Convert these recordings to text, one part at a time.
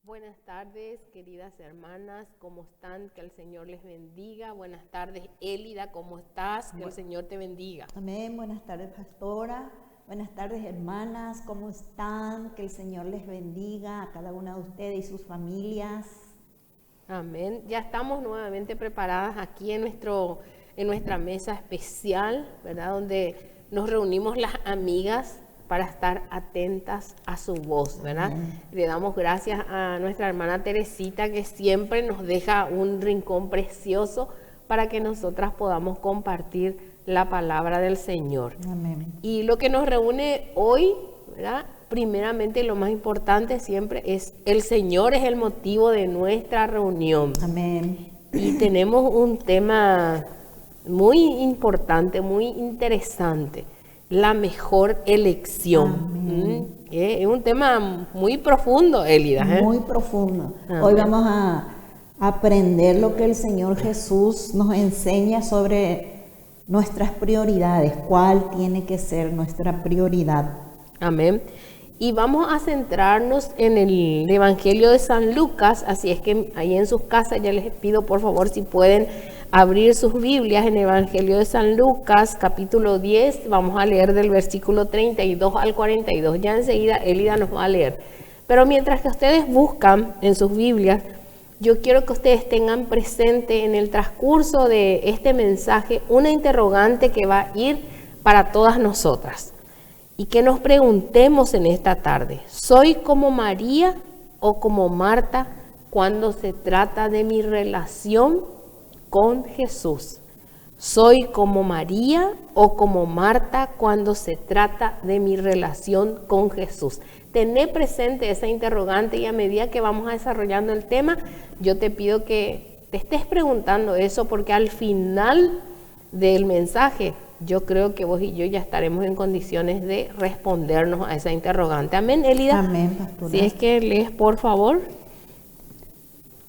Buenas tardes, queridas hermanas, ¿cómo están? Que el Señor les bendiga. Buenas tardes, Elida, ¿cómo estás? Que el Señor te bendiga. Amén, buenas tardes, pastora. Buenas tardes, hermanas, ¿cómo están? Que el Señor les bendiga a cada una de ustedes y sus familias. Amén. Ya estamos nuevamente preparadas aquí en nuestra mesa especial, ¿verdad? Donde nos reunimos las amigas para estar atentas a su voz, ¿verdad? Le damos gracias a nuestra hermana Teresita, que siempre nos deja un rincón precioso para que nosotras podamos compartir la palabra del Señor. Amén. Y lo que nos reúne hoy, ¿verdad? Primeramente, lo más importante siempre es el Señor, es el motivo de nuestra reunión. Amén. Y tenemos un tema muy importante, muy interesante. La mejor elección. Es un tema muy profundo, Elida. Muy profundo. Hoy vamos a aprender lo que el Señor Jesús nos enseña sobre nuestras prioridades. ¿Cuál tiene que ser nuestra prioridad? Amén. Y vamos a centrarnos en el Evangelio de San Lucas. Así es que ahí en sus casas ya les pido por favor si pueden abrir sus Biblias en el Evangelio de San Lucas, capítulo 10, vamos a leer del versículo 32 al 42. Ya enseguida Elida nos va a leer. Pero mientras que ustedes buscan en sus Biblias, yo quiero que ustedes tengan presente en el transcurso de este mensaje una interrogante que va a ir para todas nosotras. Y que nos preguntemos en esta tarde, ¿soy como María o como Marta cuando se trata de mi relación con Jesús? ¿Soy como María o como Marta cuando se trata de mi relación con Jesús? Tené presente esa interrogante y a medida que vamos desarrollando el tema, yo te pido que te estés preguntando eso, porque al final del mensaje yo creo que vos y yo ya estaremos en condiciones de respondernos a esa interrogante. Amén, Elida. Amén, pastora. Si es que lees, por favor.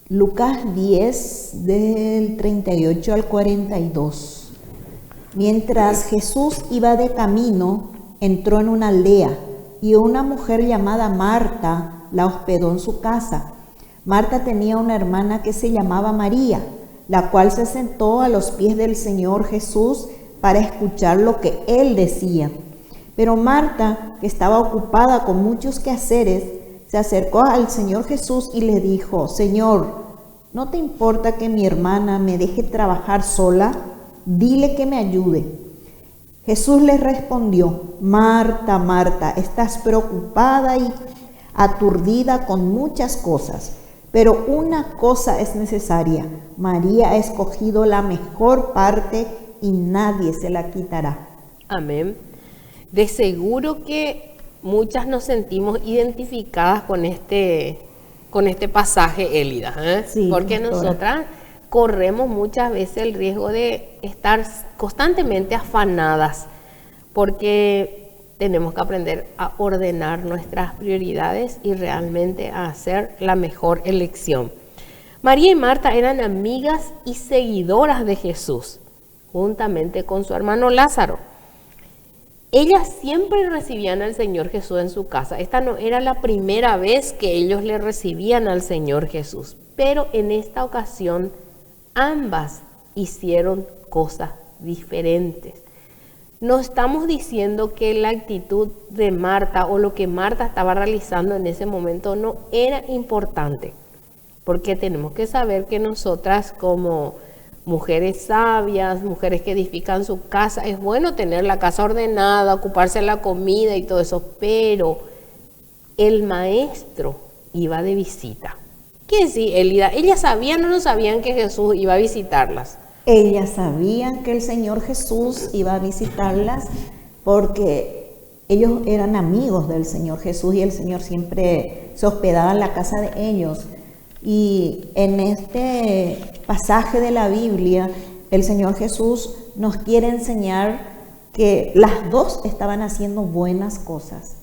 Lucas 10, del 38 al 42. Mientras Jesús iba de camino, entró en una aldea y una mujer llamada Marta la hospedó en su casa. Marta tenía una hermana que se llamaba María, la cual se sentó a los pies del Señor Jesús para escuchar lo que él decía. Pero Marta, que estaba ocupada con muchos quehaceres, se acercó al Señor Jesús y le dijo: Señor, ¿no te importa que mi hermana me deje trabajar sola? Dile que me ayude. Jesús le respondió: Marta, Marta, estás preocupada y aturdida con muchas cosas, pero una cosa es necesaria. María ha escogido la mejor parte y nadie se la quitará. Amén. De seguro que muchas nos sentimos identificadas con este pasaje, Elida, Sí, porque pastora. nosotras corremos muchas veces el riesgo de estar constantemente afanadas, porque tenemos que aprender a ordenar nuestras prioridades y realmente a hacer la mejor elección. María y Marta eran amigas y seguidoras de Jesús, juntamente con su hermano Lázaro. Ellas siempre recibían al Señor Jesús en su casa. Esta no era la primera vez que ellos le recibían al Señor Jesús, pero en esta ocasión ambas hicieron cosas diferentes. No estamos diciendo que la actitud de Marta o lo que Marta estaba realizando en ese momento no era importante, porque tenemos que saber que nosotras como mujeres sabias, mujeres que edifican su casa, es bueno tener la casa ordenada, ocuparse de la comida y todo eso, pero el maestro iba de visita. ¿Qué decir, Elida? ¿Ellas sabían o no sabían que Jesús iba a visitarlas? Ellas sabían que el Señor Jesús iba a visitarlas porque ellos eran amigos del Señor Jesús y el Señor siempre se hospedaba en la casa de ellos. Y en este pasaje de la Biblia, el Señor Jesús nos quiere enseñar que las dos estaban haciendo buenas cosas.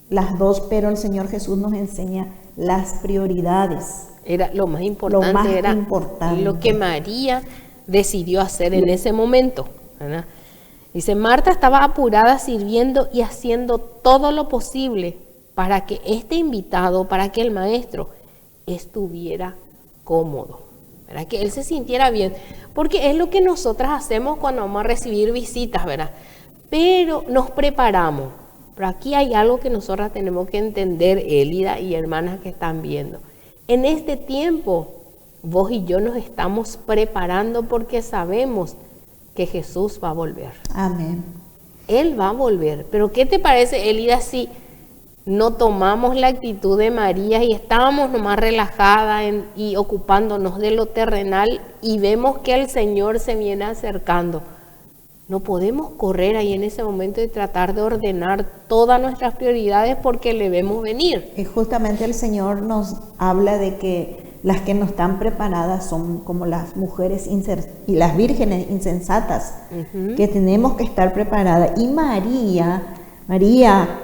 Las dos, pero el Señor Jesús nos enseña las prioridades. Era lo más importante, era lo que María decidió hacer en ese momento, ¿verdad? Dice, Marta estaba apurada sirviendo y haciendo todo lo posible para que este invitado, para que el maestro estuviera cómodo, ¿verdad? Que él se sintiera bien, porque es lo que nosotras hacemos cuando vamos a recibir visitas, ¿verdad? Pero nos preparamos. Pero aquí hay algo que nosotras tenemos que entender, Elida y hermanas que están viendo. En este tiempo, vos y yo nos estamos preparando porque sabemos que Jesús va a volver. Amén. Él va a volver. Pero ¿qué te parece, Elida, si no tomamos la actitud de María y estábamos nomás relajadas y ocupándonos de lo terrenal y vemos que el Señor se viene acercando? No podemos correr ahí en ese momento y tratar de ordenar todas nuestras prioridades porque le vemos venir. Y justamente el Señor nos habla de que las que no están preparadas son como las mujeres y las vírgenes insensatas, que tenemos que estar preparadas. Y María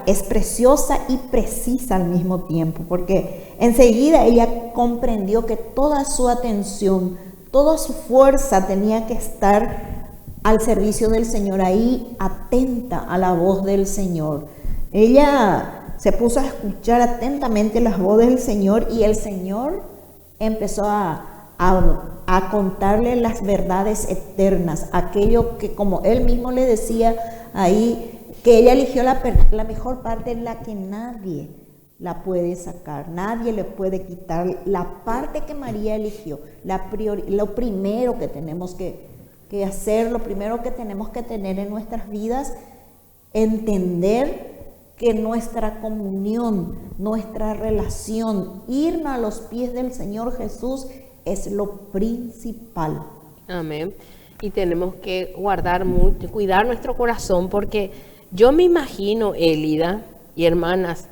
es preciosa y precisa al mismo tiempo, porque enseguida ella comprendió que toda su atención, toda su fuerza tenía que estar al servicio del Señor, ahí atenta a la voz del Señor. Ella se puso a escuchar atentamente las voces del Señor y el Señor empezó a contarle las verdades eternas, aquello que, como él mismo le decía ahí, que ella eligió la mejor parte en la que nadie la puede sacar, nadie le puede quitar la parte que María eligió, lo primero que tenemos que hacer, lo primero que tenemos que tener en nuestras vidas, entender que nuestra comunión, nuestra relación, irnos a los pies del Señor Jesús es lo principal. Amén. Y tenemos que guardar mucho, cuidar nuestro corazón, porque yo me imagino, Elida y hermanas,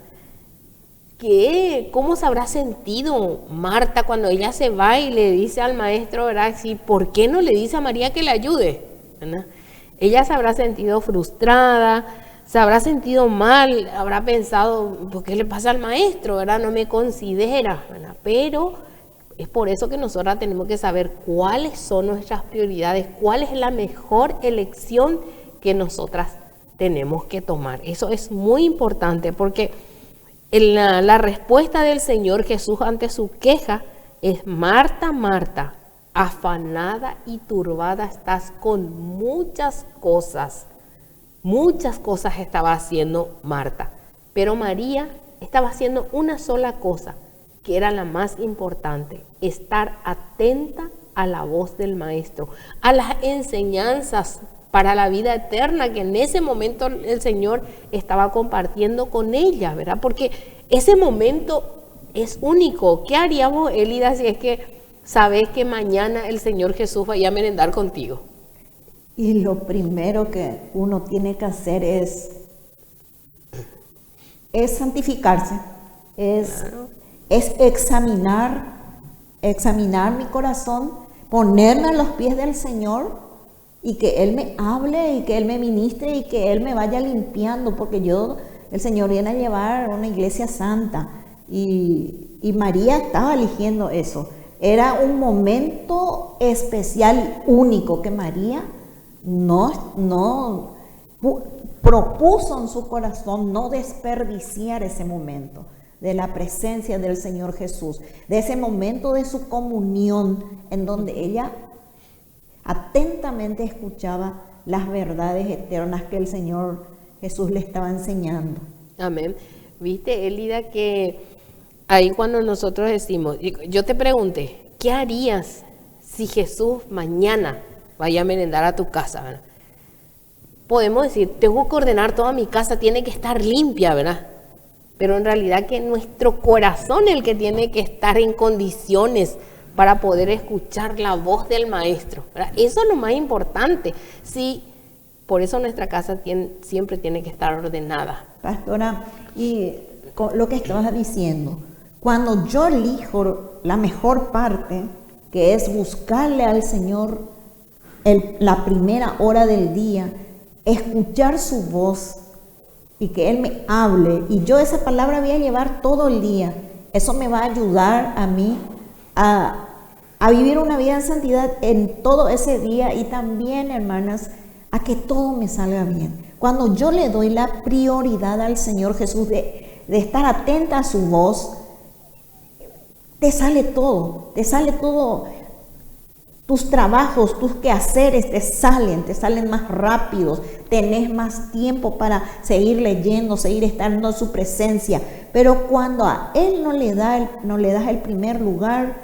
que cómo se habrá sentido Marta cuando ella se va y le dice al maestro, ¿verdad? Sí, ¿por qué no le dice a María que le ayude? ¿Verdad? Ella se habrá sentido frustrada, se habrá sentido mal, habrá pensado, ¿por qué le pasa al maestro? ¿Verdad? No me considera, ¿verdad? Pero es por eso que nosotras tenemos que saber cuáles son nuestras prioridades, cuál es la mejor elección que nosotras tenemos que tomar. Eso es muy importante porque la respuesta del Señor Jesús ante su queja es: Marta, Marta, afanada y turbada estás con muchas cosas. Muchas cosas estaba haciendo Marta, pero María estaba haciendo una sola cosa, que era la más importante: estar atenta a la voz del Maestro, a las enseñanzas para la vida eterna que en ese momento el Señor estaba compartiendo con ella, ¿verdad? Porque ese momento es único. ¿Qué haríamos, Elida, si es que sabes que mañana el Señor Jesús vaya a merendar contigo? Y lo primero que uno tiene que hacer es santificarse, es examinar mi corazón, ponerme a los pies del Señor y que Él me hable y que Él me ministre y que Él me vaya limpiando, porque el Señor viene a llevar una iglesia santa y María estaba eligiendo eso. Era un momento especial, único, que María no propuso en su corazón no desperdiciar ese momento de la presencia del Señor Jesús, de ese momento de su comunión en donde ella atentamente escuchaba las verdades eternas que el Señor Jesús le estaba enseñando. Amén. Viste, Elida, que ahí cuando nosotros decimos, yo te pregunté, ¿qué harías si Jesús mañana vaya a merendar a tu casa, ¿verdad? Podemos decir, tengo que ordenar toda mi casa, tiene que estar limpia, ¿verdad? Pero en realidad que nuestro corazón es el que tiene que estar en condiciones para poder escuchar la voz del Maestro, ¿verdad? Eso es lo más importante. Sí, por eso nuestra casa siempre tiene que estar ordenada. Pastora, y lo que estabas diciendo, cuando yo elijo la mejor parte, que es buscarle al Señor la primera hora del día, escuchar su voz y que Él me hable, y yo esa palabra voy a llevar todo el día, eso me va a ayudar a mí a vivir una vida en santidad en todo ese día, y también, hermanas, a que todo me salga bien. Cuando yo le doy la prioridad al Señor Jesús de estar atenta a su voz, te sale todo, tus trabajos, tus quehaceres te salen más rápidos, tenés más tiempo para seguir leyendo, seguir estando en su presencia. Pero cuando a Él no le das el primer lugar,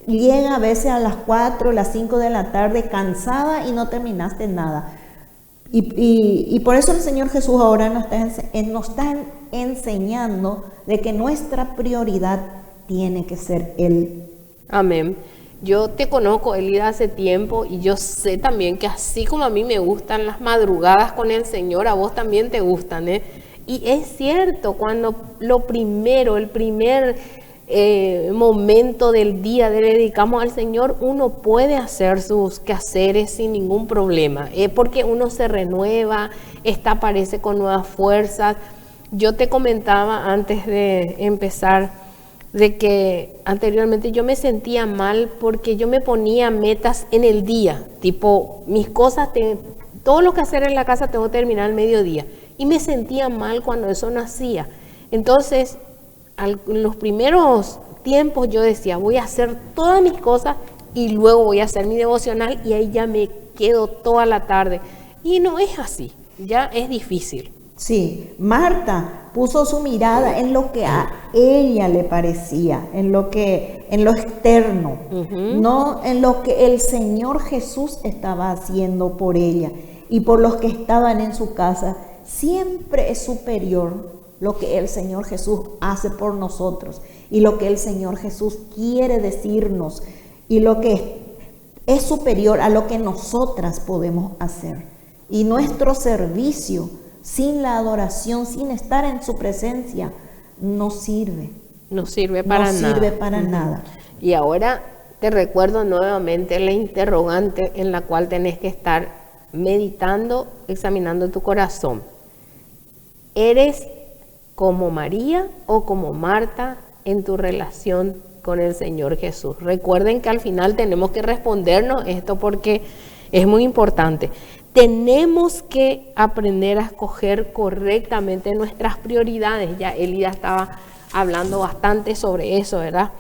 llega a veces a las 4, las 5 de la tarde cansada y no terminaste nada. Y por eso el Señor Jesús ahora nos está enseñando de que nuestra prioridad tiene que ser Él. Amén. Yo te conozco, Elida, hace tiempo y yo sé también que así como a mí me gustan las madrugadas con el Señor, a vos también te gustan, ¿eh? Y es cierto, cuando el primer momento del día le dedicamos al Señor, uno puede hacer sus quehaceres sin ningún problema, porque uno se renueva, aparece con nuevas fuerzas. Yo te comentaba antes de empezar de que anteriormente yo me sentía mal porque yo me ponía metas en el día, tipo mis cosas, todo lo que hacer en la casa tengo que terminar al mediodía, y me sentía mal cuando eso no hacía. Entonces, en los primeros tiempos yo decía, voy a hacer todas mis cosas y luego voy a hacer mi devocional y ahí ya me quedo toda la tarde. Y no es así, ya es difícil. Sí, Marta puso su mirada en lo que a ella le parecía, en lo externo, no en lo que el Señor Jesús estaba haciendo por ella y por los que estaban en su casa. Siempre es superior lo que el Señor Jesús hace por nosotros y lo que el Señor Jesús quiere decirnos, y lo que es superior a lo que nosotras podemos hacer. Y nuestro servicio sin la adoración, sin estar en su presencia, no sirve. No sirve para nada. No sirve para nada. Y ahora te recuerdo nuevamente la interrogante en la cual tenés que estar meditando, examinando tu corazón. ¿Eres como María o como Marta en tu relación con el Señor Jesús? Recuerden que al final tenemos que respondernos esto porque es muy importante. Tenemos que aprender a escoger correctamente nuestras prioridades. Ya Elida estaba hablando bastante sobre eso, ¿verdad?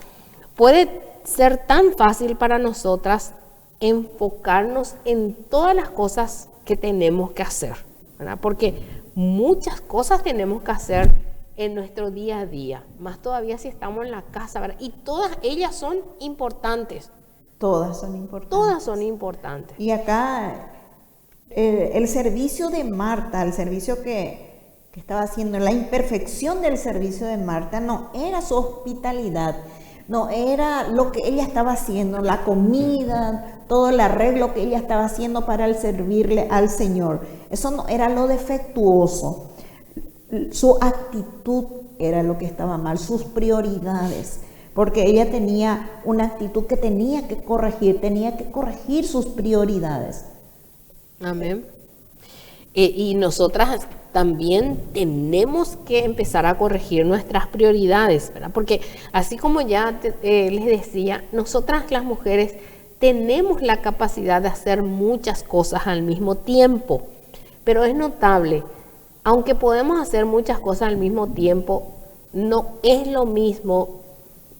Puede ser tan fácil para nosotras enfocarnos en todas las cosas que tenemos que hacer, ¿verdad? Porque muchas cosas tenemos que hacer en nuestro día a día, más todavía si estamos en la casa, ¿verdad? Y todas ellas son importantes. Todas son importantes. Todas son importantes. Y acá el servicio de Marta, el servicio que estaba haciendo, la imperfección del servicio de Marta no era su hospitalidad, no era lo que ella estaba haciendo, la comida, todo el arreglo que ella estaba haciendo para servirle al Señor. Eso no era lo defectuoso. Su actitud era lo que estaba mal, sus prioridades, porque ella tenía una actitud que tenía que corregir sus prioridades. Amén. Y nosotras también tenemos que empezar a corregir nuestras prioridades, ¿verdad? Porque así como ya les decía, nosotras las mujeres tenemos la capacidad de hacer muchas cosas al mismo tiempo, pero es notable, aunque podemos hacer muchas cosas al mismo tiempo, no es lo mismo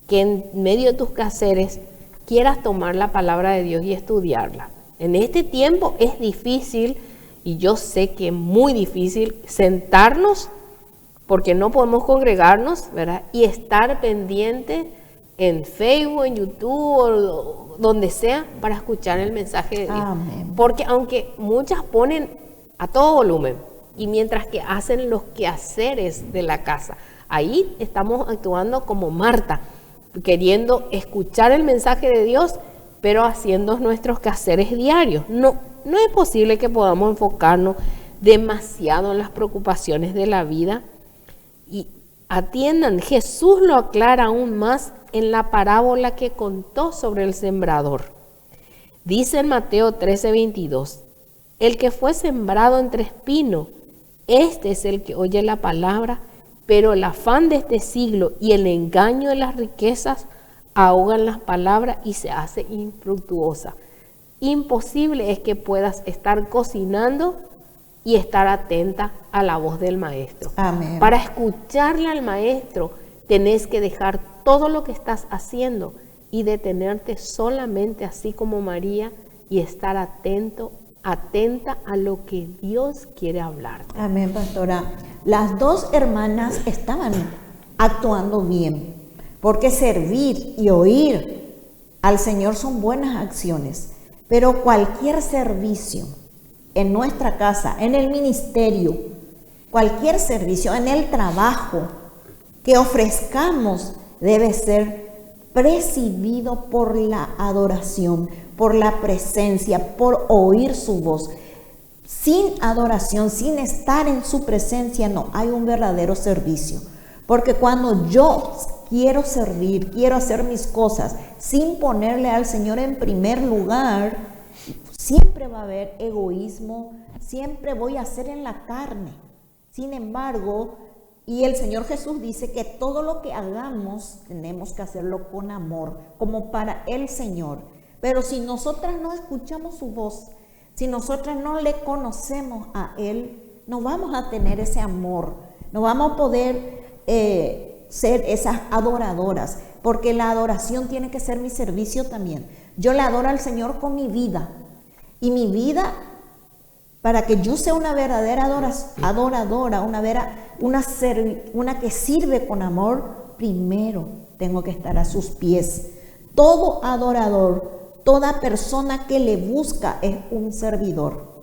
que en medio de tus quehaceres quieras tomar la palabra de Dios y estudiarla. En este tiempo es difícil, y yo sé que es muy difícil sentarnos, porque no podemos congregarnos, ¿verdad? Y estar pendiente en Facebook, en YouTube, o donde sea, para escuchar el mensaje de Dios. Amén. Porque aunque muchas ponen a todo volumen, y mientras que hacen los quehaceres de la casa, ahí estamos actuando como Marta, queriendo escuchar el mensaje de Dios, pero haciendo nuestros quehaceres diarios. No es posible que podamos enfocarnos demasiado en las preocupaciones de la vida. Y atiendan, Jesús lo aclara aún más en la parábola que contó sobre el sembrador. Dice en Mateo 13:22, el que fue sembrado entre espinos, este es el que oye la palabra, pero el afán de este siglo y el engaño de las riquezas ahogan las palabras y se hace infructuosa. Imposible es que puedas estar cocinando y estar atenta a la voz del maestro. Amén. Para escucharle al maestro tenés que dejar todo lo que estás haciendo y detenerte solamente así como María y estar atenta a lo que Dios quiere hablar. Amén, pastora. Las dos hermanas estaban actuando bien, porque servir y oír al Señor son buenas acciones, pero cualquier servicio en nuestra casa, en el ministerio, cualquier servicio, en el trabajo que ofrezcamos debe ser presidido por la adoración, por la presencia, por oír su voz. Sin adoración, sin estar en su presencia, no hay un verdadero servicio. Porque cuando yo quiero servir, quiero hacer mis cosas sin ponerle al Señor en primer lugar, siempre va a haber egoísmo, siempre voy a hacer en la carne. Sin embargo, y el Señor Jesús dice que todo lo que hagamos tenemos que hacerlo con amor, como para el Señor. Pero si nosotras no escuchamos su voz, si nosotras no le conocemos a Él, no vamos a tener ese amor, no vamos a poder ser esas adoradoras, porque la adoración tiene que ser mi servicio también. Yo le adoro al Señor con mi vida, y mi vida, para que yo sea una verdadera adoradora, una que sirve con amor, primero tengo que estar a sus pies. Todo adorador, toda persona que le busca es un servidor,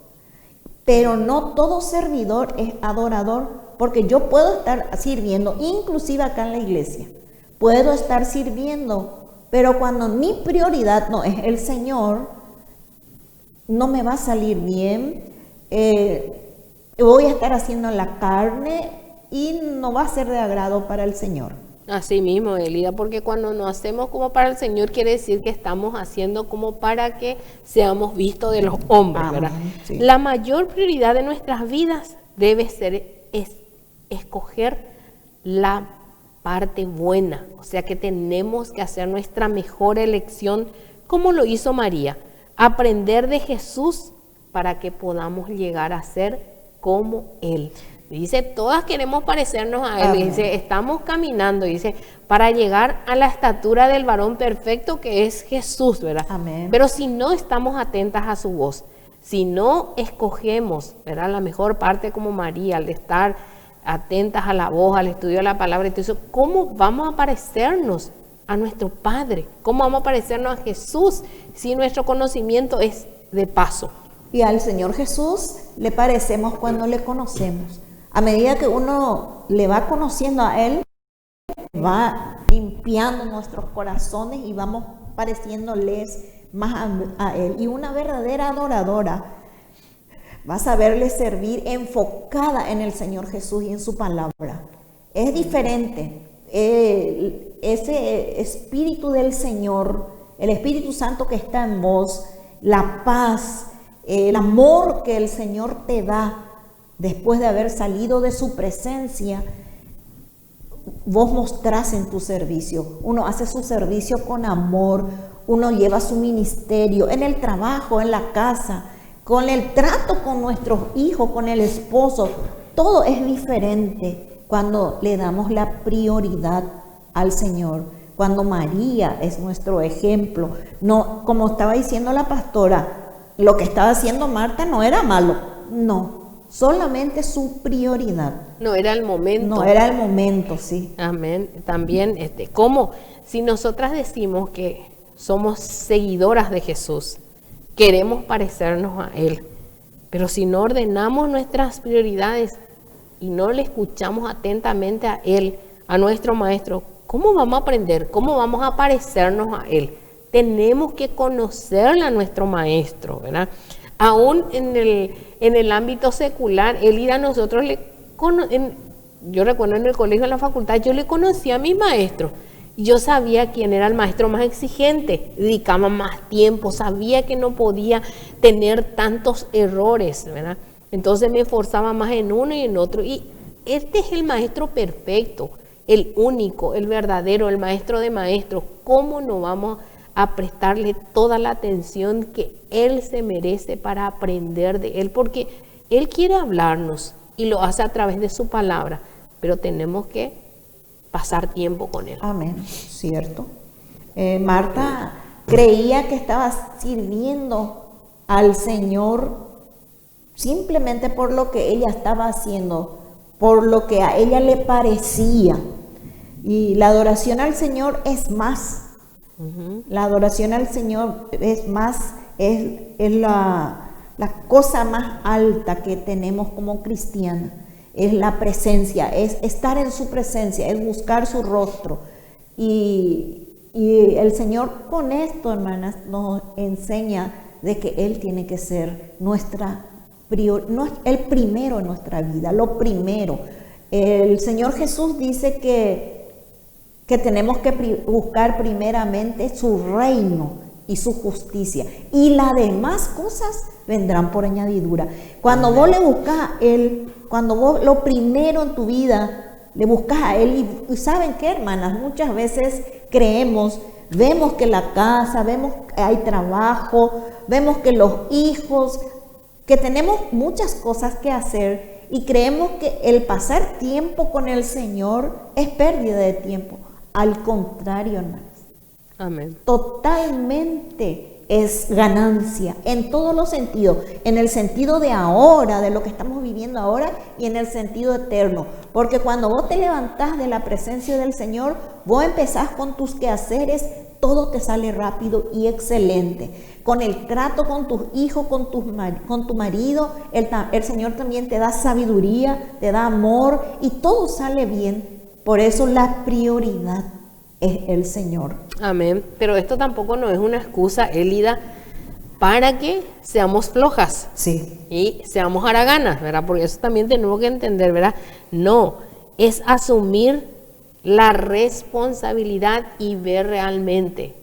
pero no todo servidor es adorador, porque yo puedo estar sirviendo, inclusive acá en la iglesia, puedo estar sirviendo, pero cuando mi prioridad no es el Señor, no me va a salir bien, voy a estar haciendo la carne y no va a ser de agrado para el Señor. Así mismo, Elida, porque cuando nos hacemos como para el Señor quiere decir que estamos haciendo como para que seamos vistos de los hombres, ¿verdad? Sí. La mayor prioridad de nuestras vidas debe ser escoger la parte buena, o sea que tenemos que hacer nuestra mejor elección, como lo hizo María, aprender de Jesús para que podamos llegar a ser como Él. Dice, todas queremos parecernos a Él. Amén. Dice, estamos caminando, dice, para llegar a la estatura del varón perfecto que es Jesús, ¿verdad? Amén. Pero si no estamos atentas a su voz, si no escogemos, ¿verdad?, la mejor parte como María, al estar atentas a la voz, al estudio de la palabra, entonces, ¿cómo vamos a parecernos a nuestro Padre? ¿Cómo vamos a parecernos a Jesús si nuestro conocimiento es de paso? Y al Señor Jesús le parecemos cuando le conocemos. A medida que uno le va conociendo a Él, va limpiando nuestros corazones y vamos pareciéndoles más a Él. Y una verdadera adoradora va a saberle servir enfocada en el Señor Jesús y en su palabra. Es diferente. Ese Espíritu del Señor, el Espíritu Santo que está en vos, la paz, el amor que el Señor te da después de haber salido de su presencia, vos mostrás en tu servicio. Uno hace su servicio con amor, uno lleva su ministerio en el trabajo, en la casa, con el trato con nuestros hijos, con el esposo. Todo es diferente cuando le damos la prioridad al Señor. Cuando María es nuestro ejemplo. No, como estaba diciendo la pastora, lo que estaba haciendo Marta no era malo, no, solamente su prioridad. No era el momento. No era el momento, sí. Amén. También, ¿cómo? Si nosotras decimos que somos seguidoras de Jesús, queremos parecernos a Él, pero si no ordenamos nuestras prioridades y no le escuchamos atentamente a Él, a nuestro Maestro, ¿cómo vamos a aprender? ¿Cómo vamos a parecernos a Él? Tenemos que conocerle a nuestro Maestro, ¿verdad? Aún en el ámbito secular, Elida, nosotros yo recuerdo en el colegio, en la facultad, yo le conocía a mi maestro. Yo sabía quién era el maestro más exigente, dedicaba más tiempo, sabía que no podía tener tantos errores, ¿verdad? Entonces me esforzaba más en uno y en otro. Y este es el maestro perfecto, el único, el verdadero, el maestro de maestros. ¿Cómo no vamos a prestarle toda la atención que Él se merece para aprender de Él? Porque Él quiere hablarnos y lo hace a través de su palabra, pero tenemos que pasar tiempo con Él. Amén, cierto. Marta creía que estaba sirviendo al Señor simplemente por lo que ella estaba haciendo, por lo que a ella le parecía. Y la adoración al Señor es más. La adoración al Señor es más, es la cosa más alta que tenemos como cristianos. Es la presencia, es estar en su presencia, es buscar su rostro. Y el Señor con esto, hermanas, nos enseña de que Él tiene que ser el primero en nuestra vida, lo primero. El Señor Jesús dice que tenemos que buscar primeramente su reino y su justicia, y las demás cosas vendrán por añadidura. Cuando vos le buscas a Él, cuando vos lo primero en tu vida le buscas a Él, y ¿saben qué, hermanas? Muchas veces vemos que la casa, vemos que hay trabajo, vemos que los hijos, que tenemos muchas cosas que hacer, y creemos que el pasar tiempo con el Señor es pérdida de tiempo. Al contrario, hermanas. Amén. Totalmente es ganancia en todos los sentidos, en el sentido de ahora, de lo que estamos viviendo ahora, y en el sentido eterno, porque cuando vos te levantás de la presencia del Señor, vos empezás con tus quehaceres, todo te sale rápido y excelente, con el trato con tus hijos, con tu marido, el Señor también te da sabiduría, te da amor, y todo sale bien. Por eso la prioridad es el Señor. Amén. Pero esto tampoco no es una excusa, Elida, para que seamos flojas. Sí. Y seamos haraganas, ¿verdad? Porque eso también tenemos que entender, ¿verdad? No, es asumir la responsabilidad y ver realmente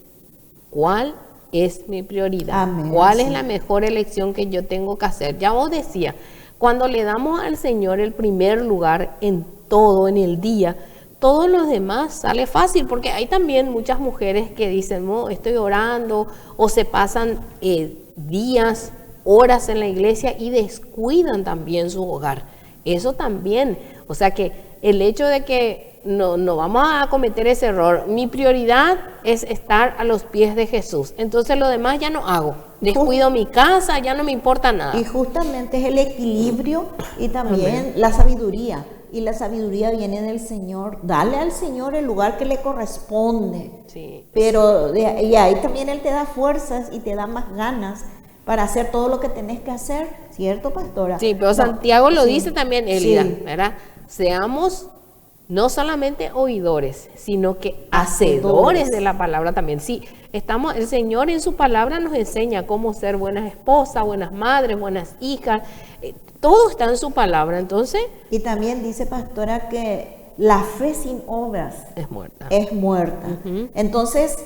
cuál es mi prioridad. Amén, cuál sí. es la mejor elección que yo tengo que hacer. Ya vos decía, cuando le damos al Señor el primer lugar en todo, en el día, todos los demás sale fácil, porque hay también muchas mujeres que dicen, no, estoy orando, o se pasan días, horas en la iglesia y descuidan también su hogar. Eso también, o sea que el hecho de que no vamos a cometer ese error, mi prioridad es estar a los pies de Jesús, entonces lo demás ya no hago, descuido mi casa, ya no me importa nada. Y justamente es el equilibrio y también la sabiduría. Y la sabiduría viene del Señor. Dale al Señor el lugar que le corresponde. Sí. Pero y ahí también Él te da fuerzas y te da más ganas para hacer todo lo que tenés que hacer, ¿cierto, pastora? Sí, pero Santiago lo sí, dice también, Elida, sí. ¿verdad? Seamos no solamente oidores, sino que hacedores de la palabra también. Sí, el Señor en su palabra nos enseña cómo ser buenas esposas, buenas madres, buenas hijas. Todo está en su palabra, entonces. Y también dice, pastora, que la fe sin obras es muerta. Es muerta. Entonces,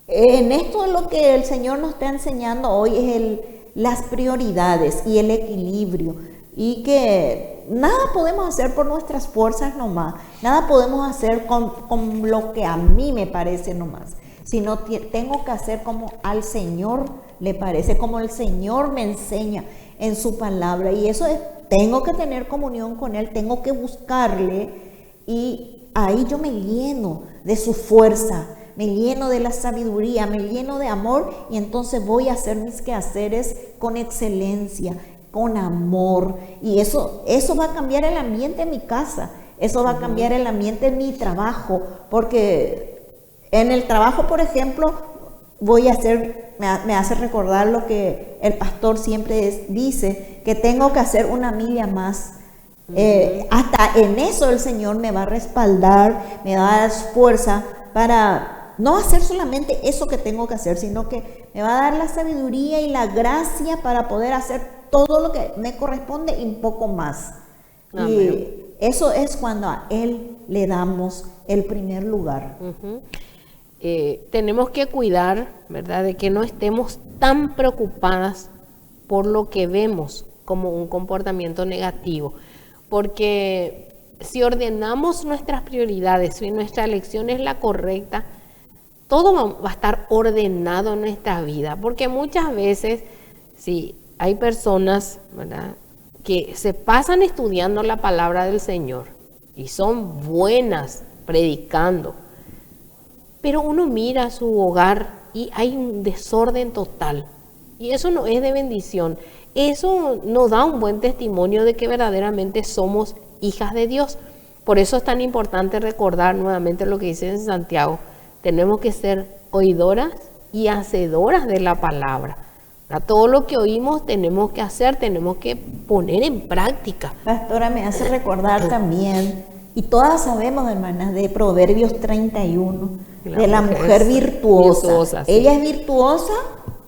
en esto lo que el Señor nos está enseñando hoy es las prioridades y el equilibrio. Y que nada podemos hacer por nuestras fuerzas nomás. Nada podemos hacer con lo que a mí me parece nomás. Sino tengo que hacer como al Señor le parece, como el Señor me enseña en su palabra. Y eso es, tengo que tener comunión con Él, tengo que buscarle. Y ahí yo me lleno de su fuerza, me lleno de la sabiduría, me lleno de amor. Y entonces voy a hacer mis quehaceres con excelencia, con amor. Y eso va a cambiar el ambiente en mi casa. Eso va a cambiar el ambiente en mi trabajo. Porque en el trabajo, por ejemplo, me hace recordar lo que el pastor siempre dice, que tengo que hacer una milla más. Hasta en eso el Señor me va a respaldar, me va a dar fuerza para no hacer solamente eso que tengo que hacer, sino que me va a dar la sabiduría y la gracia para poder hacer todo lo que me corresponde y un poco más. Amén. Y eso es cuando a Él le damos el primer lugar. Tenemos que cuidar, ¿verdad?, de que no estemos tan preocupadas por lo que vemos como un comportamiento negativo, porque si ordenamos nuestras prioridades, si nuestra elección es la correcta, todo va a estar ordenado en nuestra vida, porque muchas veces, sí, hay personas, ¿verdad?, que se pasan estudiando la palabra del Señor y son buenas predicando. Pero uno mira su hogar y hay un desorden total. Y eso no es de bendición. Eso no da un buen testimonio de que verdaderamente somos hijas de Dios. Por eso es tan importante recordar nuevamente lo que dice en Santiago. Tenemos que ser oidoras y hacedoras de la palabra. Todo lo que oímos tenemos que hacer, tenemos que poner en práctica. Pastora, me hace recordar también, y todas sabemos, hermanas, de Proverbios 31, de la mujer virtuosa. Sí. Ella es virtuosa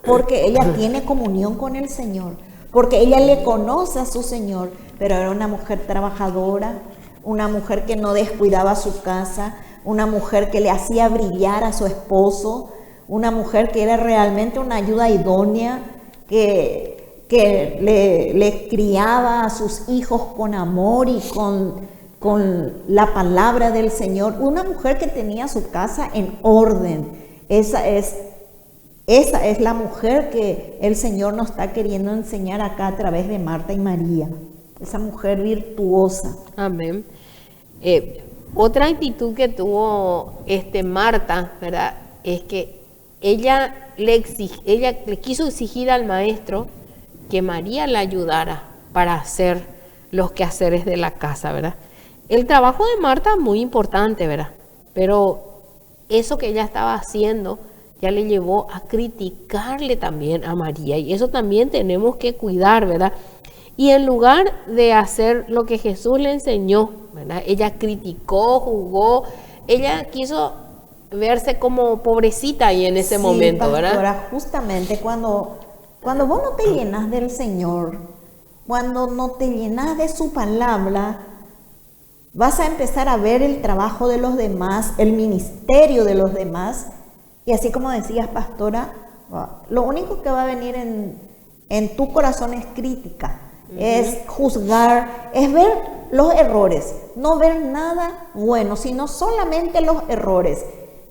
porque ella tiene comunión con el Señor, porque ella le conoce a su Señor, pero era una mujer trabajadora, una mujer que no descuidaba su casa, una mujer que le hacía brillar a su esposo, una mujer que era realmente una ayuda idónea, que le criaba a sus hijos con amor y con la palabra del Señor, una mujer que tenía su casa en orden. Esa es la mujer que el Señor nos está queriendo enseñar acá a través de Marta y María, esa mujer virtuosa. Amén. Otra actitud que tuvo Marta, ¿verdad?, es que ella le quiso exigir al maestro que María la ayudara para hacer los quehaceres de la casa, ¿verdad? El trabajo de Marta es muy importante, ¿verdad? Pero eso que ella estaba haciendo ya le llevó a criticarle también a María, y eso también tenemos que cuidar, ¿verdad? Y en lugar de hacer lo que Jesús le enseñó, ¿verdad?, ella criticó, juzgó, ella quiso verse como pobrecita ahí en ese momento, pastora, ¿verdad? Justamente cuando vos no te llenas del Señor, cuando no te llenas de su palabra, vas a empezar a ver el trabajo de los demás, el ministerio de los demás, y así como decías, pastora, lo único que va a venir en tu corazón es crítica, es juzgar, es ver los errores, no ver nada bueno, sino solamente los errores.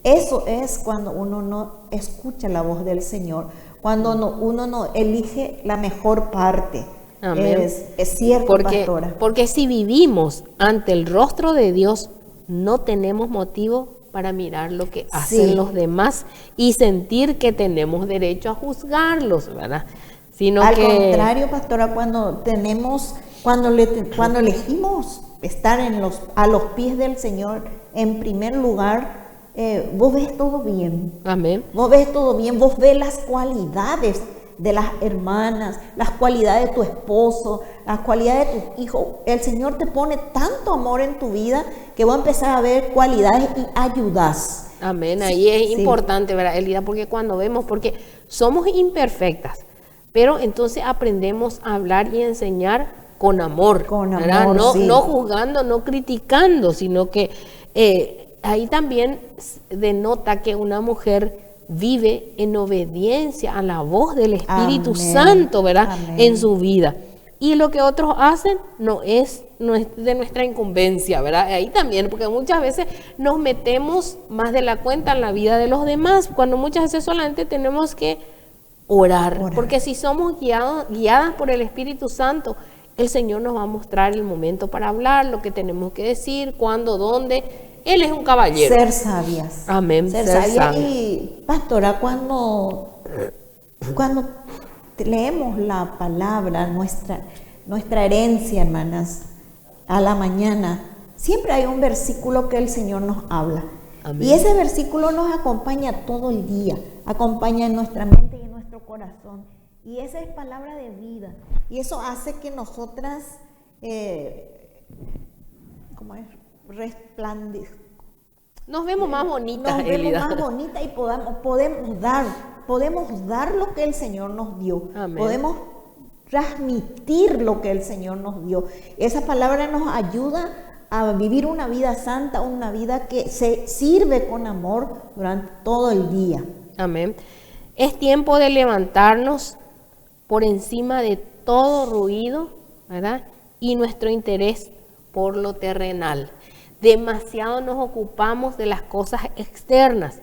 Eso es cuando uno no escucha la voz del Señor, cuando uno no elige la mejor parte. Amén. Es cierto, pastora. Porque si vivimos ante el rostro de Dios, no tenemos motivo para mirar lo que hacen los demás y sentir que tenemos derecho a juzgarlos, ¿verdad? Al contrario, pastora, cuando elegimos estar a los pies del Señor en primer lugar, vos ves todo bien. Amén. Vos ves todo bien, vos ves las cualidades de las hermanas, las cualidades de tu esposo, las cualidades de tus hijos. El Señor te pone tanto amor en tu vida que vos empezás a ver cualidades y ayudas. Amén. Ahí es importante, ¿verdad, Elida? Porque cuando vemos, porque somos imperfectas, pero entonces aprendemos a hablar y enseñar con amor. Con amor, ¿verdad? sí. No juzgando, no criticando, sino que ahí también denota que una mujer vive en obediencia a la voz del Espíritu Amén. Santo, ¿verdad? Amén. En su vida. Y lo que otros hacen no es de nuestra incumbencia, ¿verdad? Ahí también, porque muchas veces nos metemos más de la cuenta en la vida de los demás, cuando muchas veces solamente tenemos que orar. Porque si somos guiadas por el Espíritu Santo, el Señor nos va a mostrar el momento para hablar, lo que tenemos que decir, cuándo, dónde. Él es un caballero. Ser sabias. Amén. Ser sabias. Y pastora, cuando leemos la palabra, nuestra herencia, hermanas, a la mañana, siempre hay un versículo que el Señor nos habla. Amén. Y ese versículo nos acompaña todo el día, acompaña en nuestra mente y en nuestro corazón. Y esa es palabra de vida. Y eso hace que nosotras, nos vemos más bonitas, nos vemos más bonitas y podemos dar lo que el Señor nos dio. Amén. Podemos transmitir lo que el Señor nos dio. Esa palabra nos ayuda a vivir una vida santa, una vida que se sirve con amor durante todo el día. Amén. Es tiempo de levantarnos por encima de todo ruido, ¿verdad? Y nuestro interés por lo terrenal. Demasiado nos ocupamos de las cosas externas.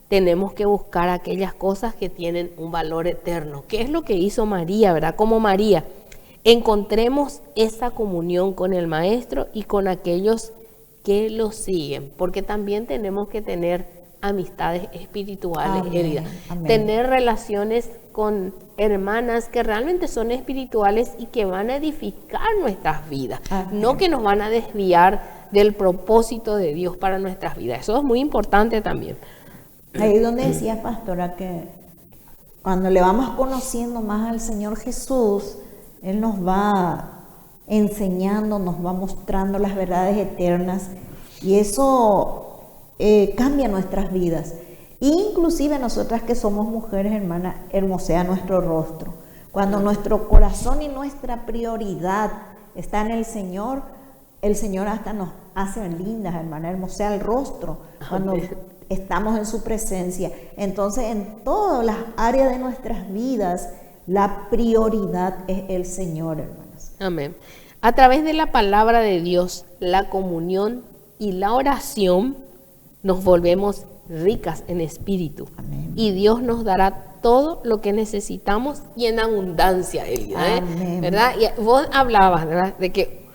Tenemos que buscar aquellas cosas que tienen un valor eterno. ¿Qué es lo que hizo María, verdad? Como María, encontremos esa comunión con el Maestro y con aquellos que lo siguen, porque también tenemos que tener amistades espirituales, Amén, Elida. amén. Tener relaciones con hermanas que realmente son espirituales y que van a edificar nuestras vidas, Amén. no que nos van a desviar del propósito de Dios para nuestras vidas. Eso es muy importante también. Ahí es donde decía, pastora, que cuando le vamos conociendo más al Señor Jesús, Él nos va enseñando, nos va mostrando las verdades eternas, y eso cambia nuestras vidas. Inclusive nosotras que somos mujeres, hermanas, hermosea nuestro rostro. Cuando nuestro corazón y nuestra prioridad está en el Señor hasta nos hace lindas, hermanas, hermosea el rostro cuando estamos en su presencia. Entonces, en todas las áreas de nuestras vidas, la prioridad es el Señor, hermanas. Amén. A través de la palabra de Dios, la comunión y la oración, nos volvemos ricas en espíritu. Amén. Y Dios nos dará todo lo que necesitamos y en abundancia, Elida, Amén. ¿verdad? Y vos hablabas, ¿verdad?, de que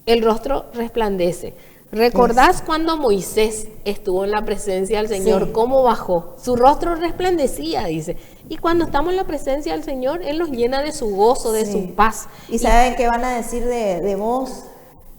el rostro resplandece. ¿Recordás cuando Moisés estuvo en la presencia del Señor? Sí. ¿Cómo bajó? Su rostro resplandecía, dice. Y cuando estamos en la presencia del Señor, Él nos llena de su gozo, de Sí. su paz. ¿Y saben qué van a decir de vos?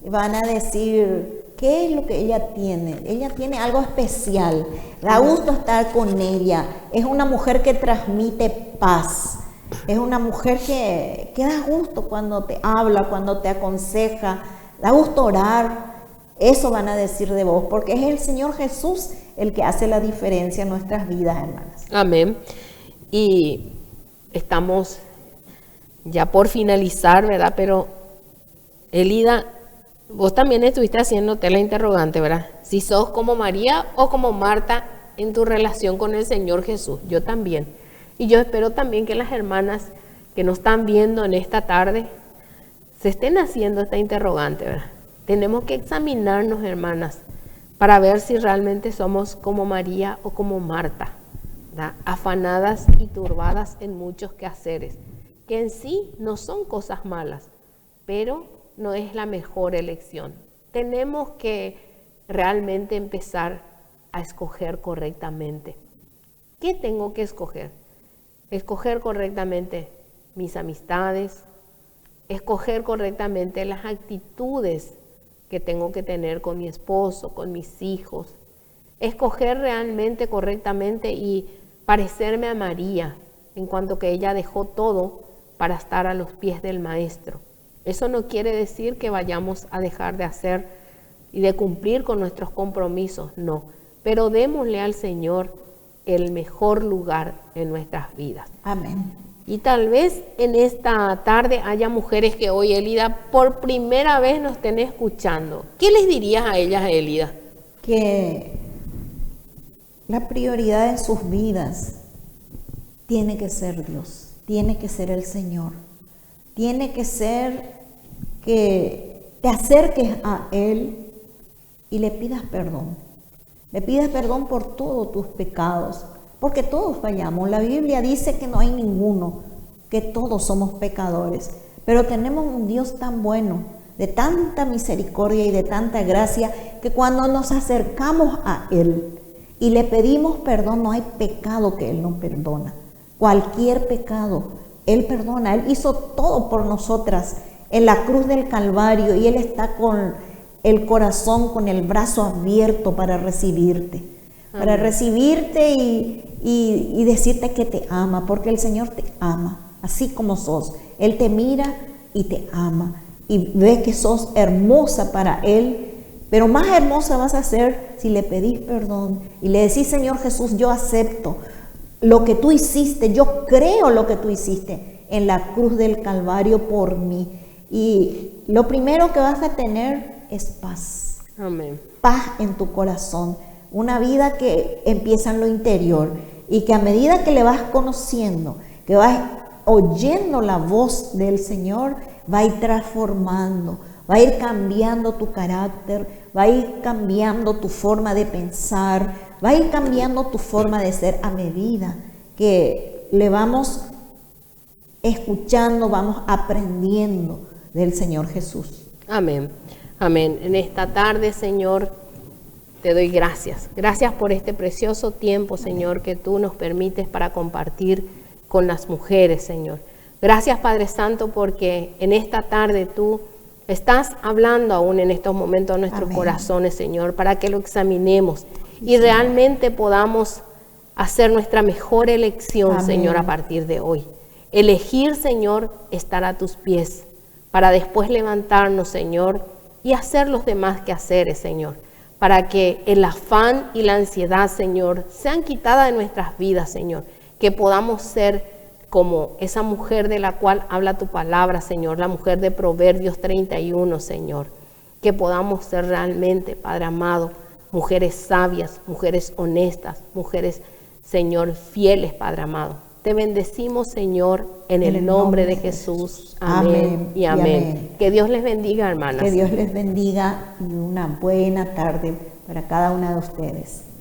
Van a decir, ¿qué es lo que ella tiene? Ella tiene algo especial. Da gusto estar con ella. Es una mujer que transmite paz. Es una mujer que da gusto cuando te habla, cuando te aconseja. Da gusto orar. Eso van a decir de vos, porque es el Señor Jesús el que hace la diferencia en nuestras vidas, hermanas. Amén. Y estamos ya por finalizar, ¿verdad? Pero, Elida, vos también estuviste haciéndote la interrogante, ¿verdad? Si sos como María o como Marta en tu relación con el Señor Jesús. Yo también. Y yo espero también que las hermanas que nos están viendo en esta tarde se estén haciendo esta interrogante, ¿verdad? Tenemos que examinarnos, hermanas, para ver si realmente somos como María o como Marta, ¿verdad? Afanadas y turbadas en muchos quehaceres, que en sí no son cosas malas, pero no es la mejor elección. Tenemos que realmente empezar a escoger correctamente. ¿Qué tengo que escoger? Escoger correctamente mis amistades, escoger correctamente las actitudes que tengo que tener con mi esposo, con mis hijos, escoger realmente correctamente y parecerme a María, en cuanto que ella dejó todo para estar a los pies del Maestro. Eso no quiere decir que vayamos a dejar de hacer y de cumplir con nuestros compromisos, no, pero démosle al Señor el mejor lugar en nuestras vidas. Amén. Y tal vez en esta tarde haya mujeres que hoy, Elida, por primera vez nos estén escuchando. ¿Qué les dirías a ellas, Elida? Que la prioridad en sus vidas tiene que ser Dios, tiene que ser el Señor, tiene que ser que te acerques a Él y le pidas perdón. Le pidas perdón por todos tus pecados, porque todos fallamos. La Biblia dice que no hay ninguno, que todos somos pecadores, pero tenemos un Dios tan bueno, de tanta misericordia y de tanta gracia, que cuando nos acercamos a Él y le pedimos perdón, no hay pecado que Él no perdona. Cualquier pecado, Él perdona. Él hizo todo por nosotras en la cruz del Calvario y Él está con el corazón, con el brazo abierto para recibirte. Para recibirte y decirte que te ama, porque el Señor te ama, así como sos. Él te mira y te ama y ve que sos hermosa para Él, pero más hermosa vas a ser si le pedís perdón y le decís: Señor Jesús, yo acepto lo que tú hiciste, yo creo lo que tú hiciste en la cruz del Calvario por mí. Y lo primero que vas a tener es paz. Amén. Paz en tu corazón. Una vida que empieza en lo interior y que a medida que le vas conociendo, que vas oyendo la voz del Señor, va a ir transformando, va a ir cambiando tu carácter, va a ir cambiando tu forma de pensar, va a ir cambiando tu forma de ser a medida que le vamos escuchando, vamos aprendiendo del Señor Jesús. Amén. Amén. En esta tarde, Señor, te doy gracias. Gracias por este precioso tiempo, Señor, que tú nos permites para compartir con las mujeres, Señor. Gracias, Padre Santo, porque en esta tarde tú estás hablando aún en estos momentos a nuestros Amén. corazones, Señor, para que lo examinemos y realmente podamos hacer nuestra mejor elección, Amén. Señor, a partir de hoy. Elegir, Señor, estar a tus pies, para después levantarnos, Señor, y hacer los demás quehaceres, Señor, para que el afán y la ansiedad, Señor, sean quitadas de nuestras vidas, Señor, que podamos ser como esa mujer de la cual habla tu palabra, Señor, la mujer de Proverbios 31, Señor, que podamos ser realmente, Padre amado, mujeres sabias, mujeres honestas, mujeres, Señor, fieles, Padre amado. Te bendecimos, Señor, en el nombre de Jesús. Amén y amén. Que Dios les bendiga, hermanas. Que Dios les bendiga y una buena tarde para cada una de ustedes.